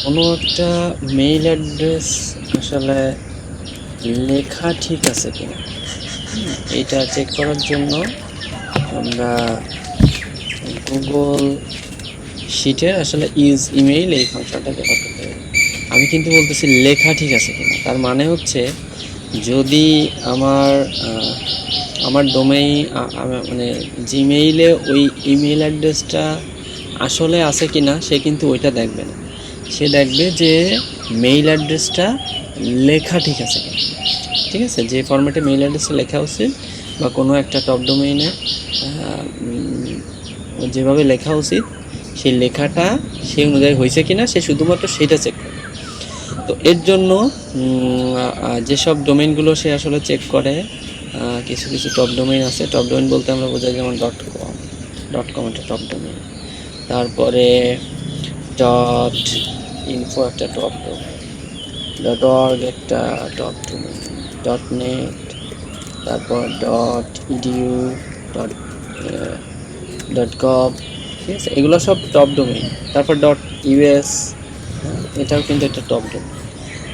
কোনো একটা mail address আসলে লেখা ঠিক আছে কিনা এইটা চেক করার জন্য আমরা গুগল শিটের আসলে ইউজ ইমেইল এই ফাংশনটা ব্যবহার করতে হবে। আমি কিন্তু বলতেছি লেখা ঠিক আছে কিনা, তার মানে হচ্ছে যদি আমার ডোমেইন মানে জিমেইলে ওই ইমেইল অ্যাড্রেসটা আসলে আছে কিনা সে কিন্তু ওইটা দেখবে না, সে দেখবে যে মেইল অ্যাড্রেসটা লেখা ঠিক আছে কিনা। ঠিক আছে, যে ফরম্যাটে মেইল অ্যাড্রেসটা লেখা উচিত বা কোনো একটা টপ ডোমেইনে যেভাবে লেখা উচিত সেই লেখাটা সেই অনুযায়ী হয়েছে কিনা সে শুধুমাত্র সেটা চেক করে। তো এর জন্য যেসব ডোমেইনগুলো সে আসলে চেক করে, কিছু কিছু টপ ডোমেইন আছে। টপ ডোমেইন বলতে আমরা বোঝাই যেমন .com একটা টপ ডোমেইন, তারপরে .info একটা টপ ডোমেইন, .org একটা টপ ডোমেইন, .net, তারপর .edu, .gov, ঠিক আছে, এগুলো সব টপ ডোমেইন। তারপর .us, এটাও কিন্তু একটা টপ ডোমেইন।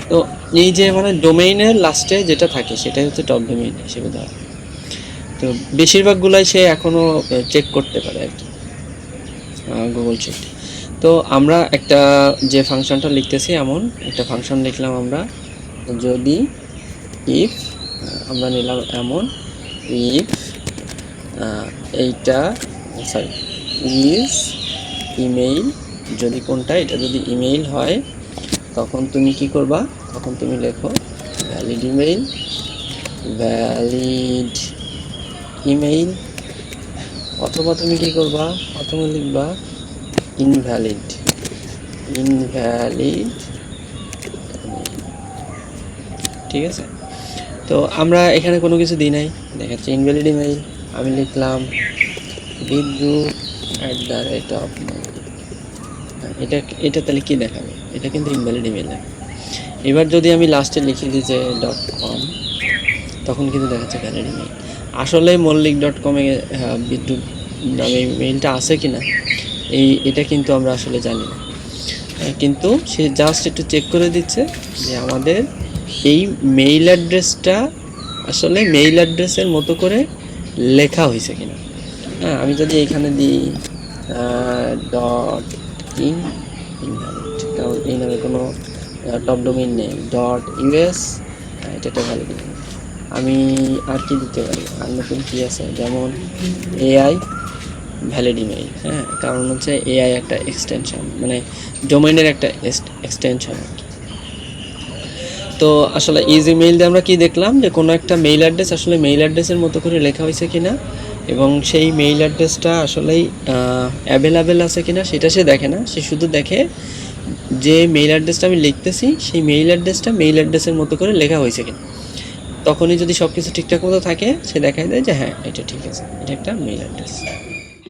তো এই যে মানে ডোমেইনের লাস্টে যেটা থাকে সেটাই হচ্ছে টপ ডোমেইন হিসেবে ধরা। তো বেশিরভাগগুলাই সে এখনও চেক করতে পারে আর কি গুগল শিট। তো আমরা একটা যে ফাংশনটা লিখতেছি এমন একটা ফাংশন লিখলাম আমরা, যদি ইফ আমরা নিলাম এমন ইফ এইটা ইজ ইমেইল, যদি কোনটা এটা যদি ইমেইল হয় তখন তুমি কি করবা, তখন তুমি লেখো ভ্যালিড ইমেইল, অথবা তুমি কি করবা, প্রথমে লিখবা ইনভ্যালিড, ঠিক আছে। তো আমরা এখানে কোনো কিছু দিই নাই, দেখাচ্ছে ইনভ্যালিড ইমেইল। আমি লিখলাম বিদ্যুৎ@, এটা তাহলে কি দেখাবে, এটা কিন্তু ইনভ্যালিড ইমেইল দেখাবে। এবার যদি আমি লাস্টে লিখে দিই যে .com, তখন কিন্তু দেখাচ্ছে ভ্যালিড ইমেইল। আসলে মল্লিক.com-এ বিদ্যুৎ নামে ইমেইলটা আছে কিনা এটা কিন্তু আমরা আসলে জানি না, কিন্তু সে জাস্ট একটু চেক করে দিচ্ছে যে আমাদের এই মেইল অ্যাড্রেসটা আসলে মেইল অ্যাড্রেসের মতো করে লেখা হয়েছে কিনা। হ্যাঁ, আমি যদি এখানে দিই .invalid, কারণ এই নামে কোনো টপ ডোমেইন নেই, .us, এটা একটা ভ্যালিড ইমেইল। আমি আর কি দিতে পারি, আর নতুন কী আছে, যেমন AI ভ্যালিড ইমেইল। হ্যাঁ, কারণ হচ্ছে AI একটা এক্সটেনশন, মানে ডোমেইনের একটা এক্সটেনশন আর কি। তো আসলে ইজ ইমেইল দিয়ে আমরা কি দেখলাম যে কোনো একটা মেইল অ্যাড্রেস আসলে মেইল অ্যাড্রেসের মতো করে লেখা হয়েছে কিনা, এবং সেই মেইল অ্যাড্রেসটা আসলেই অ্যাভেলেবেল আছে কিনা সেটা সে দেখে না, সে শুধু দেখে যে মেইল অ্যাড্রেসটা আমি লিখতেছি সেই মেইল অ্যাড্রেসটা মেইল অ্যাড্রেসের মতো করে লেখা হয়েছে কিনা। তখনই যদি সব কিছু ঠিকঠাক মতো থাকে সে দেখায় দেয় যে হ্যাঁ এটা ঠিক আছে, এটা একটা মেইল অ্যাড্রেস।